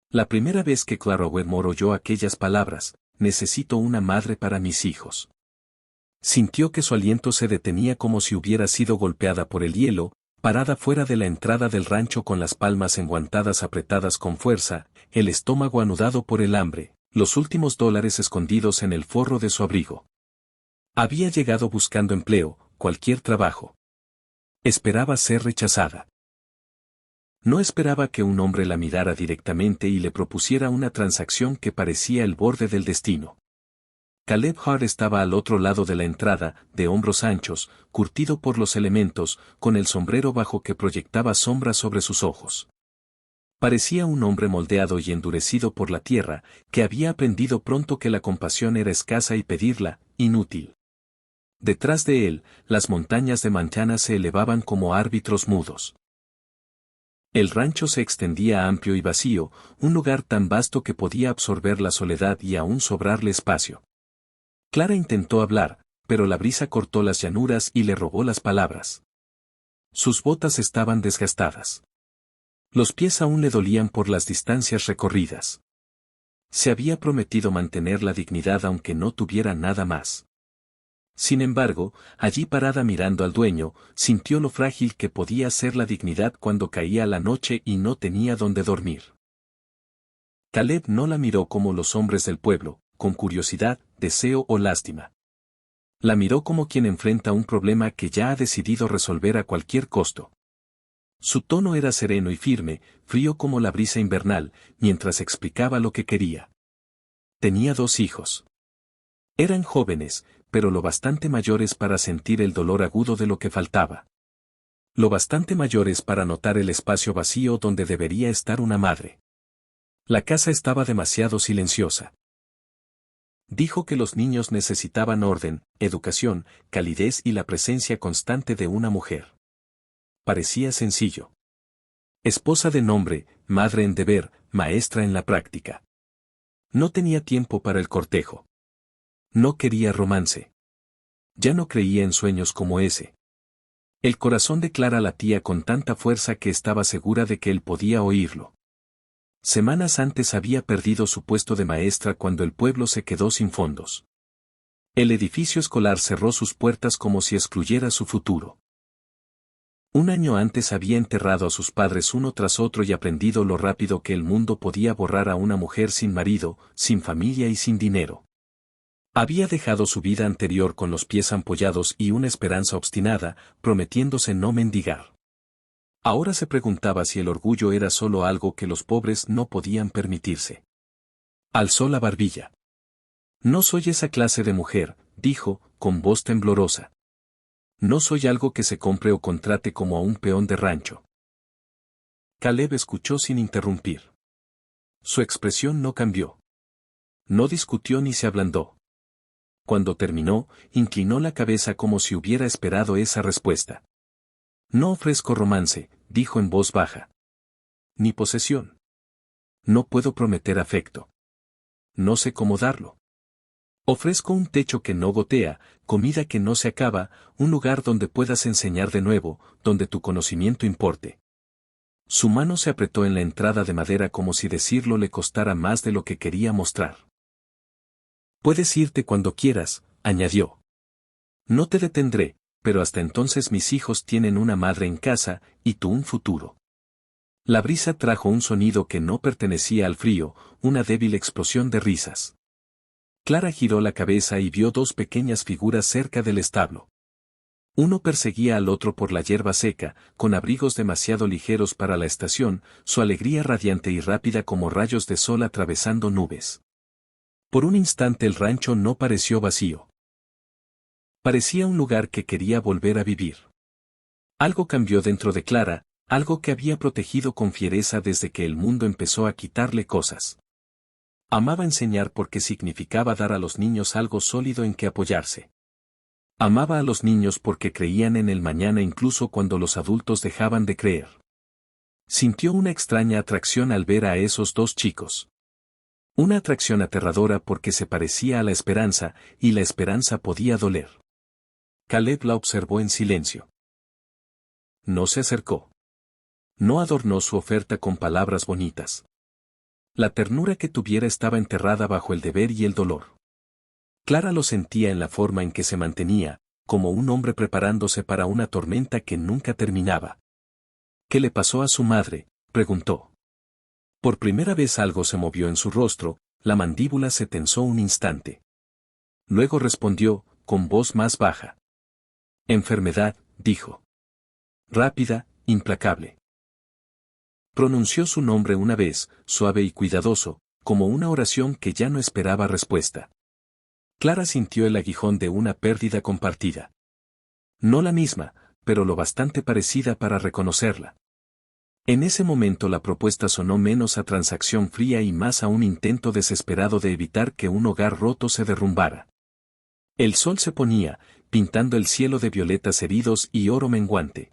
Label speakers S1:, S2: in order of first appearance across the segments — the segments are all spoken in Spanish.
S1: La primera vez que Clara Wedmore oyó aquellas palabras, necesito una madre para mis hijos. Sintió que su aliento se detenía como si hubiera sido golpeada por el hielo, parada fuera de la entrada del rancho con las palmas enguantadas apretadas con fuerza, el estómago anudado por el hambre, los últimos dólares escondidos en el forro de su abrigo. Había llegado buscando empleo, cualquier trabajo. Esperaba ser rechazada. No esperaba que un hombre la mirara directamente y le propusiera una transacción que parecía el borde del destino. Caleb Hart estaba al otro lado de la entrada, de hombros anchos, curtido por los elementos, con el sombrero bajo que proyectaba sombra sobre sus ojos. Parecía un hombre moldeado y endurecido por la tierra, que había aprendido pronto que la compasión era escasa y pedirla, inútil. Detrás de él, las montañas de Montana se elevaban como árbitros mudos. El rancho se extendía amplio y vacío, un lugar tan vasto que podía absorber la soledad y aún sobrarle espacio. Clara intentó hablar, pero la brisa cortó las llanuras y le robó las palabras. Sus botas estaban desgastadas. Los pies aún le dolían por las distancias recorridas. Se había prometido mantener la dignidad aunque no tuviera nada más. Sin embargo, allí parada mirando al dueño, sintió lo frágil que podía ser la dignidad cuando caía la noche y no tenía dónde dormir. Caleb no la miró como los hombres del pueblo, con curiosidad, deseo o lástima. La miró como quien enfrenta un problema que ya ha decidido resolver a cualquier costo. Su tono era sereno y firme, frío como la brisa invernal, mientras explicaba lo que quería. Tenía 2 hijos. Eran jóvenes, pero lo bastante mayores para sentir el dolor agudo de lo que faltaba. Lo bastante mayores para notar el espacio vacío donde debería estar una madre. La casa estaba demasiado silenciosa. Dijo que los niños necesitaban orden, educación, calidez y la presencia constante de una mujer. Parecía sencillo. Esposa de nombre, madre en deber, maestra en la práctica. No tenía tiempo para el cortejo. No quería romance. Ya no creía en sueños como ese. El corazón de Clara latía con tanta fuerza que estaba segura de que él podía oírlo. Semanas antes había perdido su puesto de maestra cuando el pueblo se quedó sin fondos. El edificio escolar cerró sus puertas como si excluyera su futuro. Un año antes había enterrado a sus padres uno tras otro y aprendido lo rápido que el mundo podía borrar a una mujer sin marido, sin familia y sin dinero. Había dejado su vida anterior con los pies ampollados y una esperanza obstinada, prometiéndose no mendigar. Ahora se preguntaba si el orgullo era solo algo que los pobres no podían permitirse. Alzó la barbilla. No soy esa clase de mujer, dijo, con voz temblorosa. No soy algo que se compre o contrate como a un peón de rancho. Caleb escuchó sin interrumpir. Su expresión no cambió. No discutió ni se ablandó. Cuando terminó, inclinó la cabeza como si hubiera esperado esa respuesta. No ofrezco romance, dijo en voz baja. Ni posesión. No puedo prometer afecto. No sé cómo darlo. Ofrezco un techo que no gotea, comida que no se acaba, un lugar donde puedas enseñar de nuevo, donde tu conocimiento importe. Su mano se apretó en la entrada de madera como si decirlo le costara más de lo que quería mostrar. Puedes irte cuando quieras, añadió. No te detendré, pero hasta entonces mis hijos tienen una madre en casa, y tú un futuro. La brisa trajo un sonido que no pertenecía al frío, una débil explosión de risas. Clara giró la cabeza y vio 2 pequeñas figuras cerca del establo. Uno perseguía al otro por la hierba seca, con abrigos demasiado ligeros para la estación, su alegría radiante y rápida como rayos de sol atravesando nubes. Por un instante el rancho no pareció vacío. Parecía un lugar que quería volver a vivir. Algo cambió dentro de Clara, algo que había protegido con fiereza desde que el mundo empezó a quitarle cosas. Amaba enseñar porque significaba dar a los niños algo sólido en que apoyarse. Amaba a los niños porque creían en el mañana incluso cuando los adultos dejaban de creer. Sintió una extraña atracción al ver a esos 2 chicos. Una atracción aterradora porque se parecía a la esperanza, y la esperanza podía doler. Caleb la observó en silencio. No se acercó. No adornó su oferta con palabras bonitas. La ternura que tuviera estaba enterrada bajo el deber y el dolor. Clara lo sentía en la forma en que se mantenía, como un hombre preparándose para una tormenta que nunca terminaba. ¿Qué le pasó a su madre?, preguntó. Por primera vez algo se movió en su rostro, la mandíbula se tensó un instante. Luego respondió, con voz más baja. Enfermedad, dijo. Rápida, implacable. Pronunció su nombre una vez, suave y cuidadoso, como una oración que ya no esperaba respuesta. Clara sintió el aguijón de una pérdida compartida. No la misma, pero lo bastante parecida para reconocerla. En ese momento la propuesta sonó menos a transacción fría y más a un intento desesperado de evitar que un hogar roto se derrumbara. El sol se ponía, pintando el cielo de violetas heridos y oro menguante.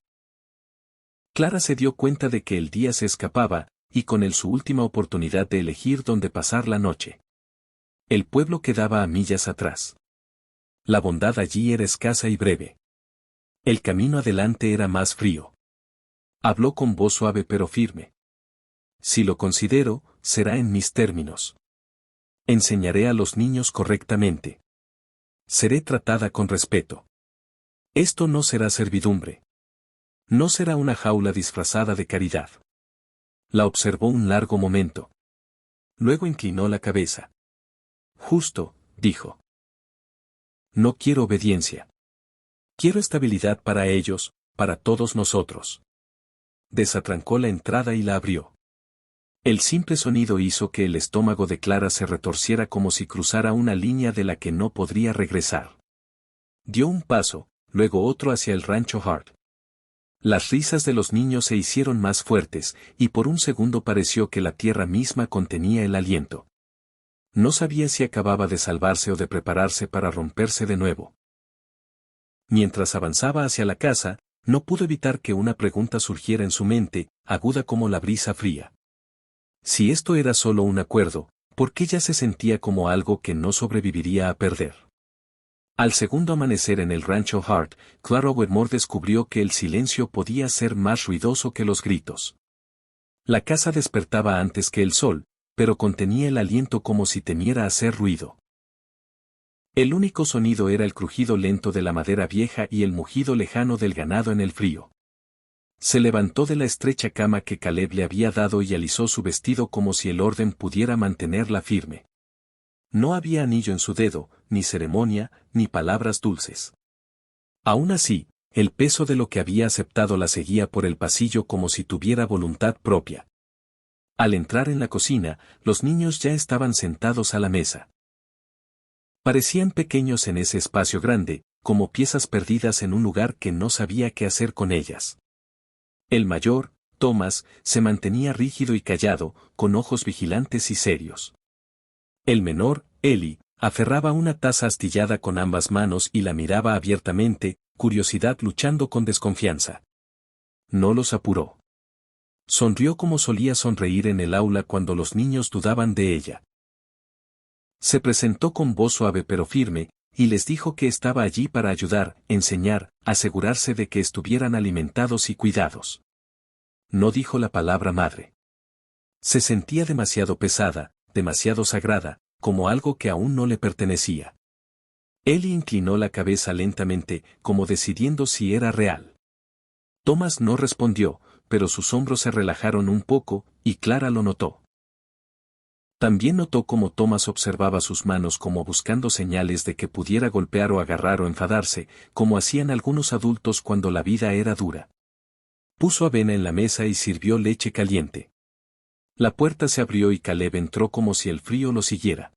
S1: Clara se dio cuenta de que el día se escapaba, y con él su última oportunidad de elegir dónde pasar la noche. El pueblo quedaba a millas atrás. La bondad allí era escasa y breve. El camino adelante era más frío. Habló con voz suave pero firme. Si lo considero, será en mis términos. Enseñaré a los niños correctamente. Seré tratada con respeto. Esto no será servidumbre. No será una jaula disfrazada de caridad. La observó un largo momento. Luego inclinó la cabeza. Justo, dijo. No quiero obediencia. Quiero estabilidad para ellos, para todos nosotros. Desatrancó la entrada y la abrió. El simple sonido hizo que el estómago de Clara se retorciera como si cruzara una línea de la que no podría regresar. Dio un paso, luego otro hacia el rancho Hart. Las risas de los niños se hicieron más fuertes, y por un segundo pareció que la tierra misma contenía el aliento. No sabía si acababa de salvarse o de prepararse para romperse de nuevo. Mientras avanzaba hacia la casa, no pudo evitar que una pregunta surgiera en su mente, aguda como la brisa fría. Si esto era solo un acuerdo, ¿por qué ya se sentía como algo que no sobreviviría a perder? Al segundo amanecer en el rancho Hart, Clara Wedmore descubrió que el silencio podía ser más ruidoso que los gritos. La casa despertaba antes que el sol, pero contenía el aliento como si temiera hacer ruido. El único sonido era el crujido lento de la madera vieja y el mugido lejano del ganado en el frío. Se levantó de la estrecha cama que Caleb le había dado y alisó su vestido como si el orden pudiera mantenerla firme. No había anillo en su dedo, ni ceremonia, ni palabras dulces. Aún así, el peso de lo que había aceptado la seguía por el pasillo como si tuviera voluntad propia. Al entrar en la cocina, los niños ya estaban sentados a la mesa. Parecían pequeños en ese espacio grande, como piezas perdidas en un lugar que no sabía qué hacer con ellas. El mayor, Thomas, se mantenía rígido y callado, con ojos vigilantes y serios. El menor, Ellie, aferraba una taza astillada con ambas manos y la miraba abiertamente, curiosidad luchando con desconfianza. No los apuró. Sonrió como solía sonreír en el aula cuando los niños dudaban de ella. Se presentó con voz suave pero firme, y les dijo que estaba allí para ayudar, enseñar, asegurarse de que estuvieran alimentados y cuidados. No dijo la palabra madre. Se sentía demasiado pesada, demasiado sagrada, como algo que aún no le pertenecía. Ellie inclinó la cabeza lentamente, como decidiendo si era real. Thomas no respondió, pero sus hombros se relajaron un poco, y Clara lo notó. También notó cómo Thomas observaba sus manos como buscando señales de que pudiera golpear o agarrar o enfadarse, como hacían algunos adultos cuando la vida era dura. Puso avena en la mesa y sirvió leche caliente. La puerta se abrió y Caleb entró como si el frío lo siguiera.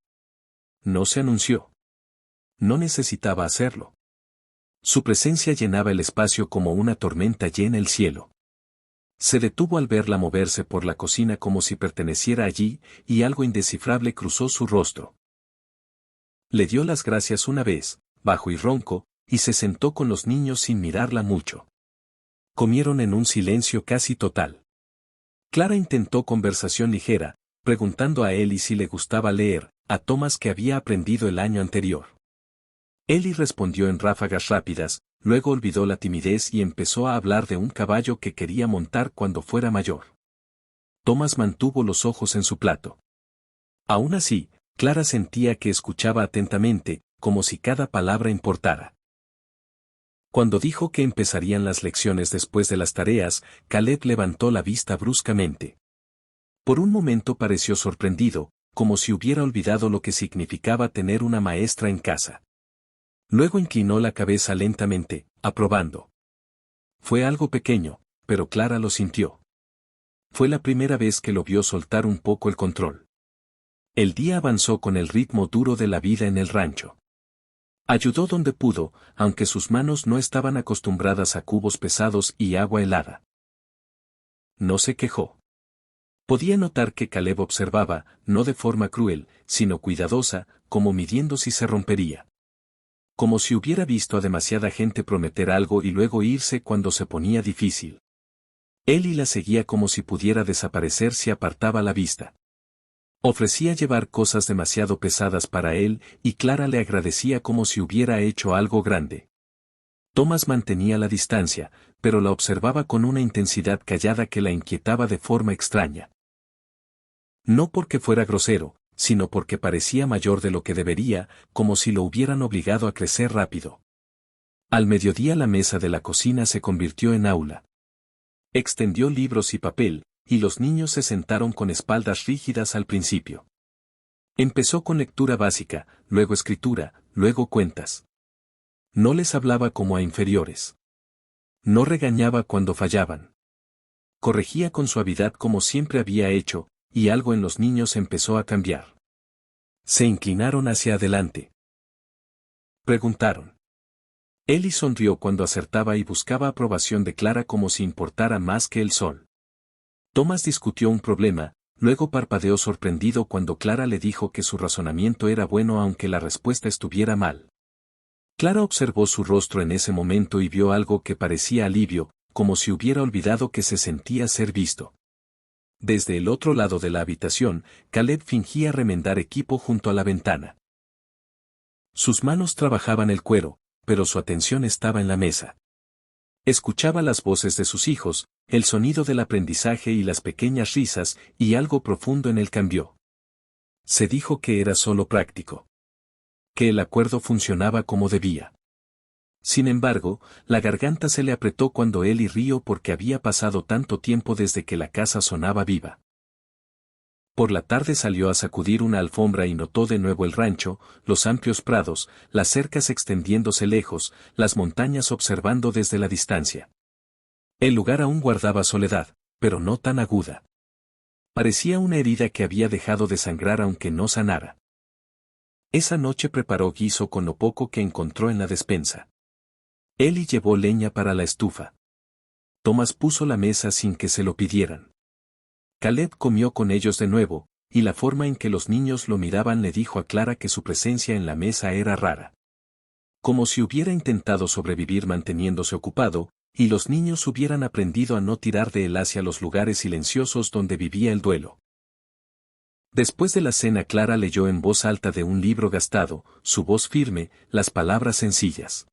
S1: No se anunció. No necesitaba hacerlo. Su presencia llenaba el espacio como una tormenta llena el cielo. Se detuvo al verla moverse por la cocina como si perteneciera allí, y algo indescifrable cruzó su rostro. Le dio las gracias una vez, bajo y ronco, y se sentó con los niños sin mirarla mucho. Comieron en un silencio casi total. Clara intentó conversación ligera, preguntando a Ellie si le gustaba leer, a Thomas que había aprendido el año anterior. Ellie respondió en ráfagas rápidas, luego olvidó la timidez y empezó a hablar de un caballo que quería montar cuando fuera mayor. Thomas mantuvo los ojos en su plato. Aún así, Clara sentía que escuchaba atentamente, como si cada palabra importara. Cuando dijo que empezarían las lecciones después de las tareas, Caleb levantó la vista bruscamente. Por un momento pareció sorprendido, como si hubiera olvidado lo que significaba tener una maestra en casa. Luego inclinó la cabeza lentamente, aprobando. Fue algo pequeño, pero Clara lo sintió. Fue la primera vez que lo vio soltar un poco el control. El día avanzó con el ritmo duro de la vida en el rancho. Ayudó donde pudo, aunque sus manos no estaban acostumbradas a cubos pesados y agua helada. No se quejó. Podía notar que Caleb observaba, no de forma cruel, sino cuidadosa, como midiendo si se rompería. Como si hubiera visto a demasiada gente prometer algo y luego irse cuando se ponía difícil. Él la seguía como si pudiera desaparecer si apartaba la vista. Ofrecía llevar cosas demasiado pesadas para él, y Clara le agradecía como si hubiera hecho algo grande. Thomas mantenía la distancia, pero la observaba con una intensidad callada que la inquietaba de forma extraña. No porque fuera grosero, sino porque parecía mayor de lo que debería, como si lo hubieran obligado a crecer rápido. Al mediodía la mesa de la cocina se convirtió en aula. Extendió libros y papel, y los niños se sentaron con espaldas rígidas al principio. Empezó con lectura básica, luego escritura, luego cuentas. No les hablaba como a inferiores. No regañaba cuando fallaban. Corregía con suavidad como siempre había hecho, y algo en los niños empezó a cambiar. Se inclinaron hacia adelante. Preguntaron. Ellie sonrió cuando acertaba y buscaba aprobación de Clara como si importara más que el sol. Thomas discutió un problema, luego parpadeó sorprendido cuando Clara le dijo que su razonamiento era bueno aunque la respuesta estuviera mal. Clara observó su rostro en ese momento y vio algo que parecía alivio, como si hubiera olvidado que se sentía ser visto. Desde el otro lado de la habitación, Caleb fingía remendar equipo junto a la ventana. Sus manos trabajaban el cuero, pero su atención estaba en la mesa. Escuchaba las voces de sus hijos, el sonido del aprendizaje y las pequeñas risas, y algo profundo en él cambió. Se dijo que era solo práctico. Que el acuerdo funcionaba como debía. Sin embargo, la garganta se le apretó cuando él rió porque había pasado tanto tiempo desde que la casa sonaba viva. Por la tarde salió a sacudir una alfombra y notó de nuevo el rancho, los amplios prados, las cercas extendiéndose lejos, las montañas observando desde la distancia. El lugar aún guardaba soledad, pero no tan aguda. Parecía una herida que había dejado de sangrar aunque no sanara. Esa noche preparó guiso con lo poco que encontró en la despensa. Ellie llevó leña para la estufa. Thomas puso la mesa sin que se lo pidieran. Caleb comió con ellos de nuevo, y la forma en que los niños lo miraban le dijo a Clara que su presencia en la mesa era rara. Como si hubiera intentado sobrevivir manteniéndose ocupado, y los niños hubieran aprendido a no tirar de él hacia los lugares silenciosos donde vivía el duelo. Después de la cena Clara leyó en voz alta de un libro gastado, su voz firme, las palabras sencillas.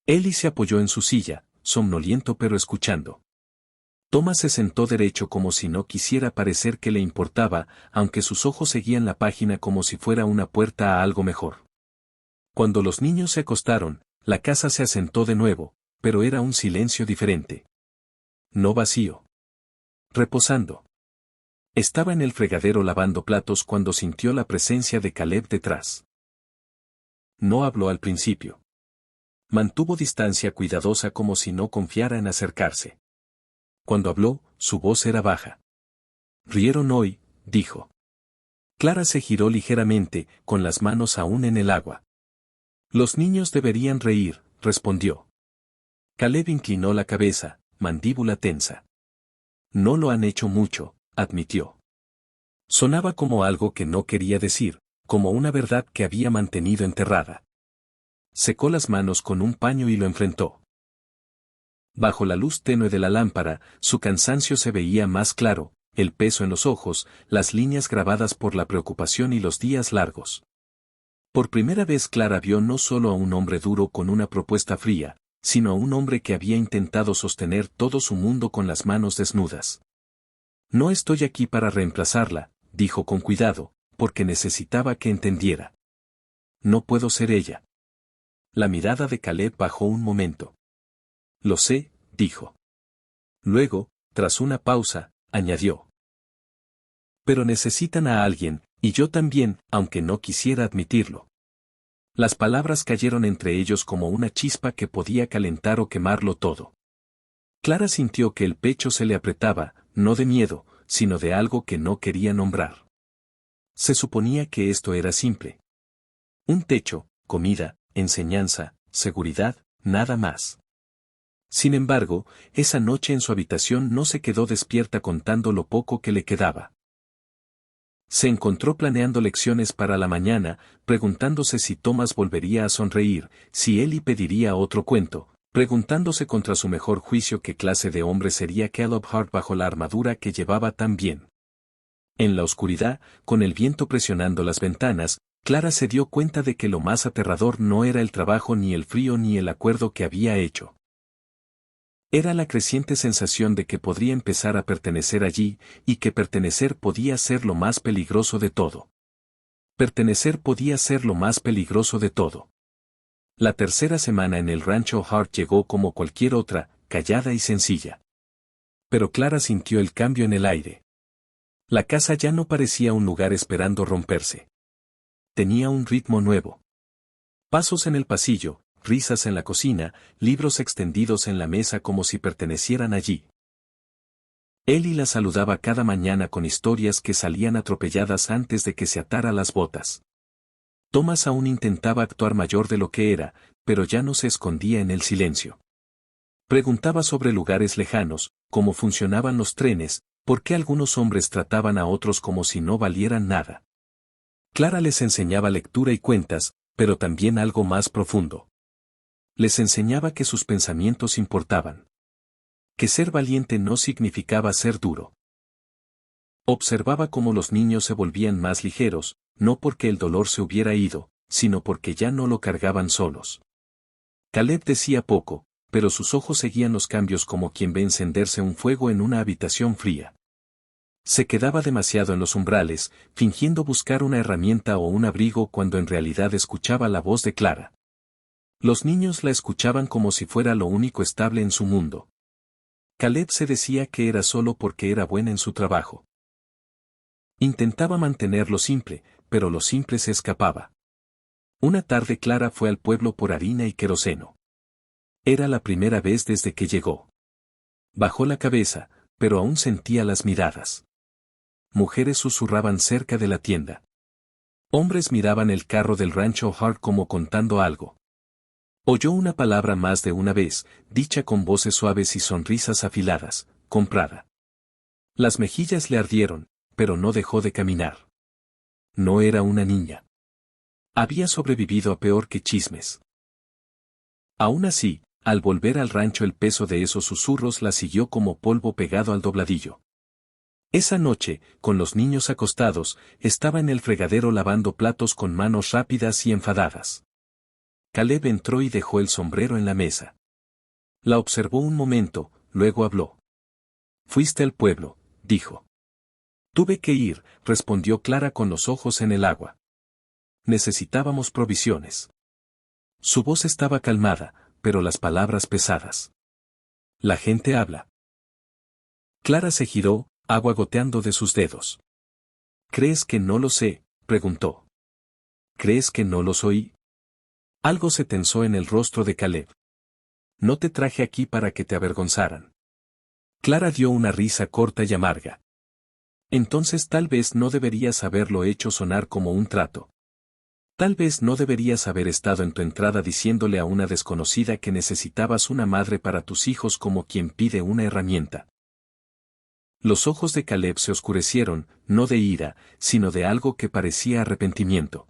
S1: Ellie se apoyó en su silla, somnoliento pero escuchando. Thomas se sentó derecho como si no quisiera parecer que le importaba, aunque sus ojos seguían la página como si fuera una puerta a algo mejor. Cuando los niños se acostaron, la casa se asentó de nuevo, pero era un silencio diferente. No vacío. Reposando. Estaba en el fregadero lavando platos cuando sintió la presencia de Caleb detrás. No habló al principio. Mantuvo distancia cuidadosa como si no confiara en acercarse. Cuando habló, su voz era baja. «Rieron hoy», dijo. Clara se giró ligeramente, con las manos aún en el agua. «Los niños deberían reír», respondió. Caleb inclinó la cabeza, mandíbula tensa. «No lo han hecho mucho», admitió. Sonaba como algo que no quería decir, como una verdad que había mantenido enterrada. Secó las manos con un paño y lo enfrentó. Bajo la luz tenue de la lámpara, su cansancio se veía más claro, el peso en los ojos, las líneas grabadas por la preocupación y los días largos. Por primera vez Clara vio no solo a un hombre duro con una propuesta fría, sino a un hombre que había intentado sostener todo su mundo con las manos desnudas. «No estoy aquí para reemplazarla», dijo con cuidado, porque necesitaba que entendiera. No puedo ser ella. La mirada de Caleb bajó un momento. Lo sé, dijo. Luego, tras una pausa, añadió. Pero necesitan a alguien, y yo también, aunque no quisiera admitirlo. Las palabras cayeron entre ellos como una chispa que podía calentar o quemarlo todo. Clara sintió que el pecho se le apretaba, no de miedo, sino de algo que no quería nombrar. Se suponía que esto era simple. Un techo, comida, enseñanza, seguridad, nada más. Sin embargo, esa noche en su habitación no se quedó despierta contando lo poco que le quedaba. Se encontró planeando lecciones para la mañana, preguntándose si Thomas volvería a sonreír, si Ellie pediría otro cuento, preguntándose contra su mejor juicio qué clase de hombre sería Caleb Hart bajo la armadura que llevaba tan bien. En la oscuridad, con el viento presionando las ventanas, Clara se dio cuenta de que lo más aterrador no era el trabajo ni el frío ni el acuerdo que había hecho. Era la creciente sensación de que podría empezar a pertenecer allí, y que pertenecer podía ser lo más peligroso de todo. Pertenecer podía ser lo más peligroso de todo. La tercera semana en el rancho Hart llegó como cualquier otra, callada y sencilla. Pero Clara sintió el cambio en el aire. La casa ya no parecía un lugar esperando romperse. Tenía un ritmo nuevo. Pasos en el pasillo, risas en la cocina, libros extendidos en la mesa como si pertenecieran allí. Ellie la saludaba cada mañana con historias que salían atropelladas antes de que se atara las botas. Thomas aún intentaba actuar mayor de lo que era, pero ya no se escondía en el silencio. Preguntaba sobre lugares lejanos, cómo funcionaban los trenes, por qué algunos hombres trataban a otros como si no valieran nada. Clara les enseñaba lectura y cuentas, pero también algo más profundo. Les enseñaba que sus pensamientos importaban. Que ser valiente no significaba ser duro. Observaba cómo los niños se volvían más ligeros, no porque el dolor se hubiera ido, sino porque ya no lo cargaban solos. Caleb decía poco, pero sus ojos seguían los cambios como quien ve encenderse un fuego en una habitación fría. Se quedaba demasiado en los umbrales, fingiendo buscar una herramienta o un abrigo cuando en realidad escuchaba la voz de Clara. Los niños la escuchaban como si fuera lo único estable en su mundo. Caleb se decía que era solo porque era buena en su trabajo. Intentaba mantenerlo simple, pero lo simple se escapaba. Una tarde Clara fue al pueblo por harina y queroseno. Era la primera vez desde que llegó. Bajó la cabeza, pero aún sentía las miradas. Mujeres susurraban cerca de la tienda. Hombres miraban el carro del rancho Hart como contando algo. Oyó una palabra más de una vez, dicha con voces suaves y sonrisas afiladas, comprada. Las mejillas le ardieron, pero no dejó de caminar. No era una niña. Había sobrevivido a peor que chismes. Aún así, al volver al rancho el peso de esos susurros la siguió como polvo pegado al dobladillo. Esa noche, con los niños acostados, estaba en el fregadero lavando platos con manos rápidas y enfadadas. Caleb entró y dejó el sombrero en la mesa. La observó un momento, luego habló. «Fuiste al pueblo», dijo. «Tuve que ir», respondió Clara con los ojos en el agua. «Necesitábamos provisiones». Su voz estaba calmada, pero las palabras pesadas. «La gente habla». Clara se giró, agua goteando de sus dedos. «¿Crees que no lo sé?», preguntó. «¿Crees que no los oí?». Algo se tensó en el rostro de Caleb. «No te traje aquí para que te avergonzaran». Clara dio una risa corta y amarga. «Entonces tal vez no deberías haberlo hecho sonar como un trato. Tal vez no deberías haber estado en tu entrada diciéndole a una desconocida que necesitabas una madre para tus hijos como quien pide una herramienta». Los ojos de Caleb se oscurecieron, no de ira, sino de algo que parecía arrepentimiento.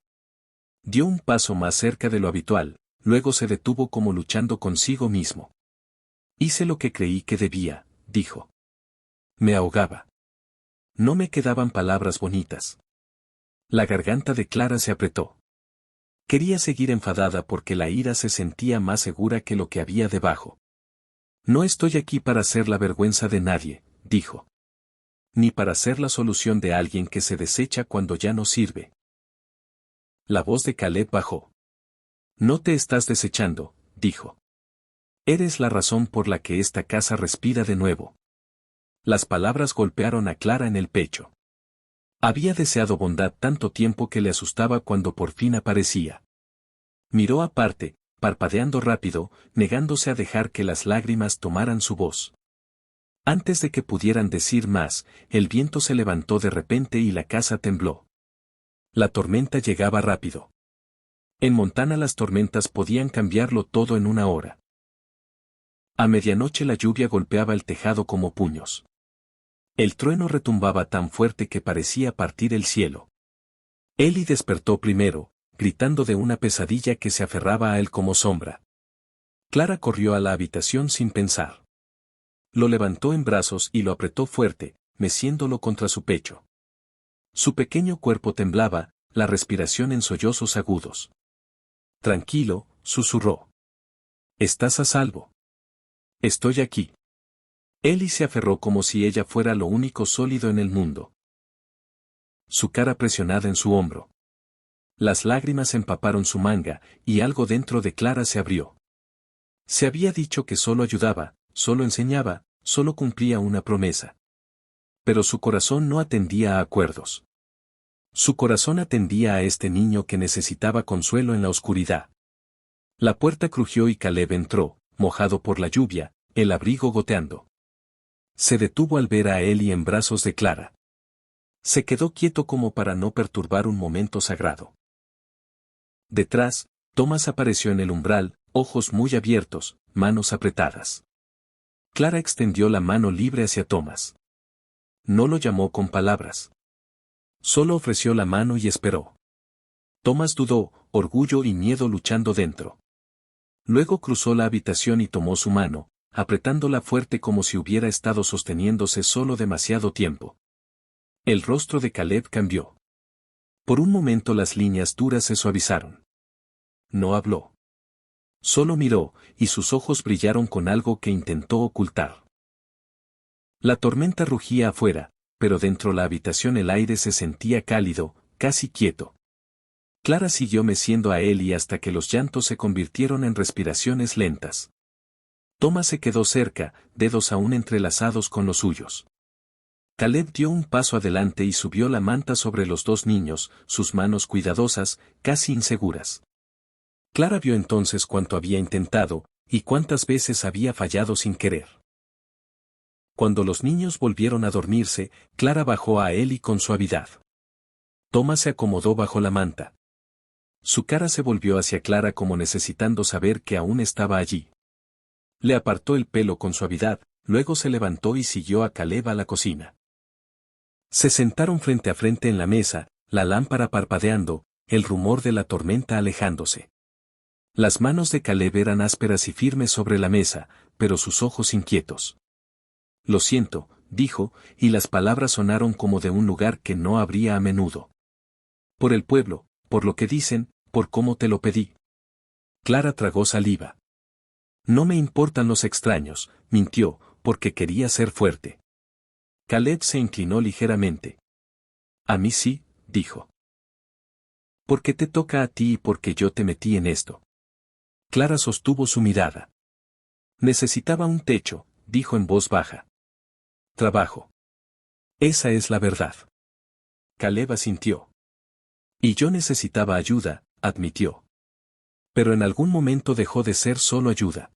S1: Dio un paso más cerca de lo habitual, luego se detuvo como luchando consigo mismo. «Hice lo que creí que debía», dijo. «Me ahogaba. No me quedaban palabras bonitas». La garganta de Clara se apretó. Quería seguir enfadada porque la ira se sentía más segura que lo que había debajo. «No estoy aquí para ser la vergüenza de nadie», dijo. ni para ser la solución de alguien que se desecha cuando ya no sirve. La voz de Caleb bajó. No te estás desechando, dijo. Eres la razón por la que esta casa respira de nuevo. Las palabras golpearon a Clara en el pecho. Había deseado bondad tanto tiempo que le asustaba cuando por fin aparecía. Miró aparte, parpadeando rápido, negándose a dejar que las lágrimas tomaran su voz. Antes de que pudieran decir más, el viento se levantó de repente y la casa tembló. La tormenta llegaba rápido. En Montana las tormentas podían cambiarlo todo en una hora. A medianoche la lluvia golpeaba el tejado como puños. El trueno retumbaba tan fuerte que parecía partir el cielo. Ellie despertó primero, gritando de una pesadilla que se aferraba a él como sombra. Clara corrió a la habitación sin pensar. Lo levantó en brazos y lo apretó fuerte, meciéndolo contra su pecho. Su pequeño cuerpo temblaba, la respiración en sollozos agudos. Tranquilo, susurró. Estás a salvo. Estoy aquí. Ellie se aferró como si ella fuera lo único sólido en el mundo. Su cara presionada en su hombro. Las lágrimas empaparon su manga, y algo dentro de Clara se abrió. Se había dicho que solo ayudaba, solo enseñaba, solo cumplía una promesa. Pero su corazón no atendía a acuerdos. Su corazón atendía a este niño que necesitaba consuelo en la oscuridad. La puerta crujió y Caleb entró, mojado por la lluvia, el abrigo goteando. Se detuvo al ver a Ellie en brazos de Clara. Se quedó quieto como para no perturbar un momento sagrado. Detrás, Thomas apareció en el umbral, ojos muy abiertos, manos apretadas. Clara extendió la mano libre hacia Thomas. No lo llamó con palabras. Solo ofreció la mano y esperó. Thomas dudó, orgullo y miedo luchando dentro. Luego cruzó la habitación y tomó su mano, apretándola fuerte como si hubiera estado sosteniéndose solo demasiado tiempo. El rostro de Caleb cambió. Por un momento las líneas duras se suavizaron. No habló. Solo miró, y sus ojos brillaron con algo que intentó ocultar. La tormenta rugía afuera, pero dentro la habitación el aire se sentía cálido, casi quieto. Clara siguió meciendo a Ellie hasta que los llantos se convirtieron en respiraciones lentas. Thomas se quedó cerca, dedos aún entrelazados con los suyos. Caleb dio un paso adelante y subió la manta sobre los dos niños, sus manos cuidadosas, casi inseguras. Clara vio entonces cuánto había intentado, y cuántas veces había fallado sin querer. Cuando los niños volvieron a dormirse, Clara bajó a Ellie con suavidad. Thomas se acomodó bajo la manta. Su cara se volvió hacia Clara como necesitando saber que aún estaba allí. Le apartó el pelo con suavidad, luego se levantó y siguió a Caleb a la cocina. Se sentaron frente a frente en la mesa, la lámpara parpadeando, el rumor de la tormenta alejándose. Las manos de Caleb eran ásperas y firmes sobre la mesa, pero sus ojos inquietos. Lo siento, dijo, y las palabras sonaron como de un lugar que no habría a menudo. Por el pueblo, por lo que dicen, por cómo te lo pedí. Clara tragó saliva. No me importan los extraños, mintió, porque quería ser fuerte. Caleb se inclinó ligeramente. A mí sí, dijo. Porque te toca a ti y porque yo te metí en esto. Clara sostuvo su mirada. Necesitaba un techo, dijo en voz baja. Trabajo. Esa es la verdad. Caleb asintió. Y yo necesitaba ayuda, admitió. Pero en algún momento dejó de ser solo ayuda.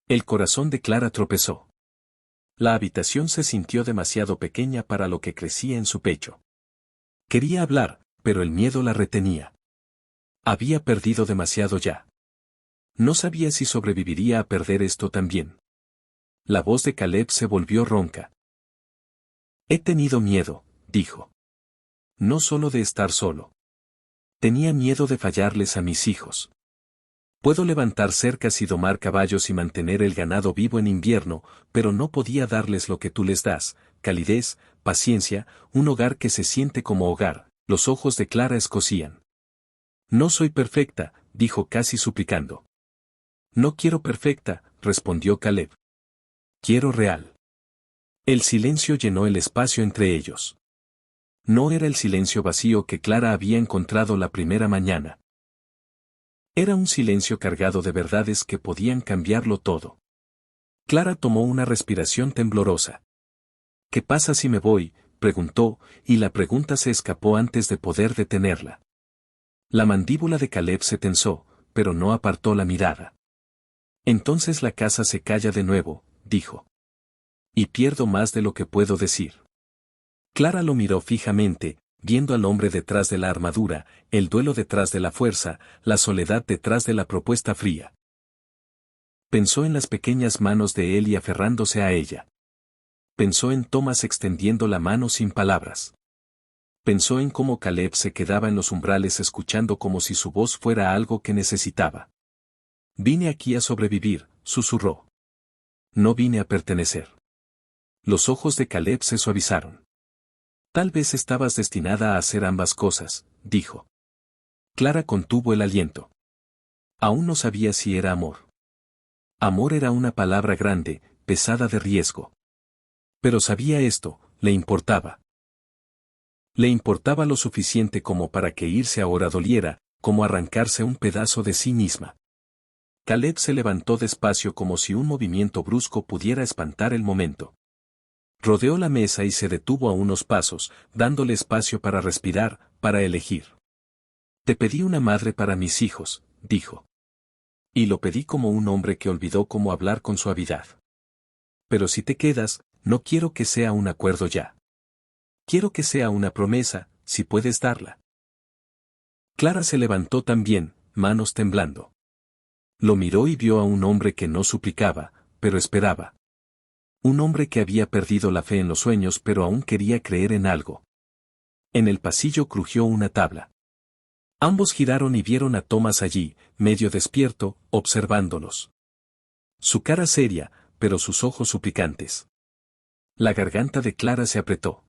S1: El corazón de Clara tropezó. La habitación se sintió demasiado pequeña para lo que crecía en su pecho. Quería hablar, pero el miedo la retenía. Había perdido demasiado ya. No sabía si sobreviviría a perder esto también. La voz de Caleb se volvió ronca. He tenido miedo, dijo. No solo de estar solo. Tenía miedo de fallarles a mis hijos. Puedo levantar cercas y domar caballos y mantener el ganado vivo en invierno, pero no podía darles lo que tú les das, calidez, paciencia, un hogar que se siente como hogar. Los ojos de Clara escocían. No soy perfecta, dijo casi suplicando. No quiero perfecta, respondió Caleb. Quiero real. El silencio llenó el espacio entre ellos. No era el silencio vacío que Clara había encontrado la primera mañana. Era un silencio cargado de verdades que podían cambiarlo todo. Clara tomó una respiración temblorosa. ¿Qué pasa si me voy?, preguntó, y la pregunta se escapó antes de poder detenerla. La mandíbula de Caleb se tensó, pero no apartó la mirada. Entonces la casa se calla de nuevo, dijo. Y pierdo más de lo que puedo decir. Clara lo miró fijamente, viendo al hombre detrás de la armadura, el duelo detrás de la fuerza, la soledad detrás de la propuesta fría. Pensó en las pequeñas manos de él y aferrándose a ella. Pensó en Thomas extendiendo la mano sin palabras. Pensó en cómo Caleb se quedaba en los umbrales escuchando como si su voz fuera algo que necesitaba. Vine aquí a sobrevivir, susurró. No vine a pertenecer. Los ojos de Caleb se suavizaron. Tal vez estabas destinada a hacer ambas cosas, dijo. Clara contuvo el aliento. Aún no sabía si era amor. Amor era una palabra grande, pesada de riesgo. Pero sabía esto, le importaba. Le importaba lo suficiente como para que irse ahora doliera, como arrancarse un pedazo de sí misma. Caleb se levantó despacio como si un movimiento brusco pudiera espantar el momento. Rodeó la mesa y se detuvo a unos pasos, dándole espacio para respirar, para elegir. Te pedí una madre para mis hijos, dijo. Y lo pedí como un hombre que olvidó cómo hablar con suavidad. Pero si te quedas, no quiero que sea un acuerdo ya. Quiero que sea una promesa, si puedes darla. Clara se levantó también, manos temblando. Lo miró y vio a un hombre que no suplicaba, pero esperaba. Un hombre que había perdido la fe en los sueños pero aún quería creer en algo. En el pasillo crujió una tabla. Ambos giraron y vieron a Thomas allí, medio despierto, observándolos. Su cara seria, pero sus ojos suplicantes. La garganta de Clara se apretó.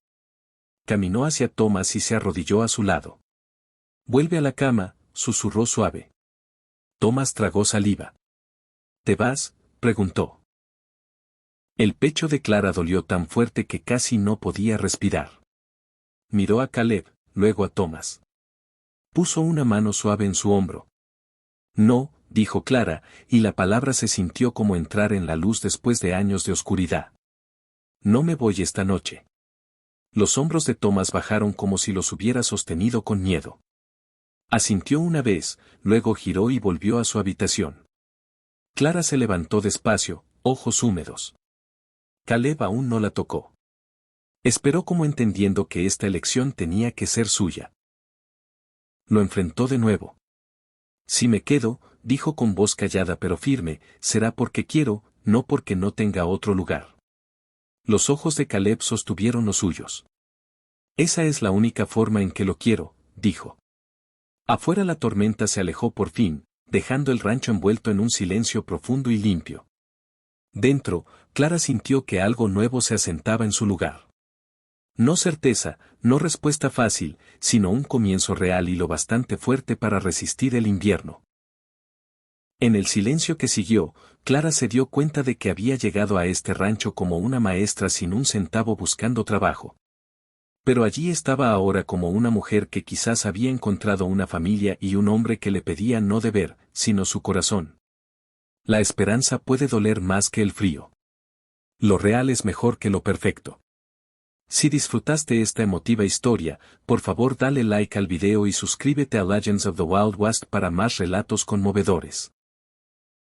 S1: Caminó hacia Thomas y se arrodilló a su lado. Vuelve a la cama, susurró suave. Thomas tragó saliva. ¿Te vas?, preguntó. El pecho de Clara dolió tan fuerte que casi no podía respirar. Miró a Caleb, luego a Thomas. Puso una mano suave en su hombro. No, dijo Clara, y la palabra se sintió como entrar en la luz después de años de oscuridad. No me voy esta noche. Los hombros de Thomas bajaron como si los hubiera sostenido con miedo. Asintió una vez, luego giró y volvió a su habitación. Clara se levantó despacio, ojos húmedos. Caleb aún no la tocó. Esperó como entendiendo que esta elección tenía que ser suya. Lo enfrentó de nuevo. Si me quedo, dijo con voz callada pero firme, será porque quiero, no porque no tenga otro lugar. Los ojos de Caleb sostuvieron los suyos. Esa es la única forma en que lo quiero, dijo. Afuera la tormenta se alejó por fin, dejando el rancho envuelto en un silencio profundo y limpio. Dentro, Clara sintió que algo nuevo se asentaba en su lugar. No certeza, no respuesta fácil, sino un comienzo real y lo bastante fuerte para resistir el invierno. En el silencio que siguió, Clara se dio cuenta de que había llegado a este rancho como una maestra sin un centavo buscando trabajo. Pero allí estaba ahora como una mujer que quizás había encontrado una familia y un hombre que le pedía no deber, sino su corazón. La esperanza puede doler más que el frío. Lo real es mejor que lo perfecto. Si disfrutaste esta emotiva historia, por favor dale like al video y suscríbete a Legends of the Wild West para más relatos conmovedores.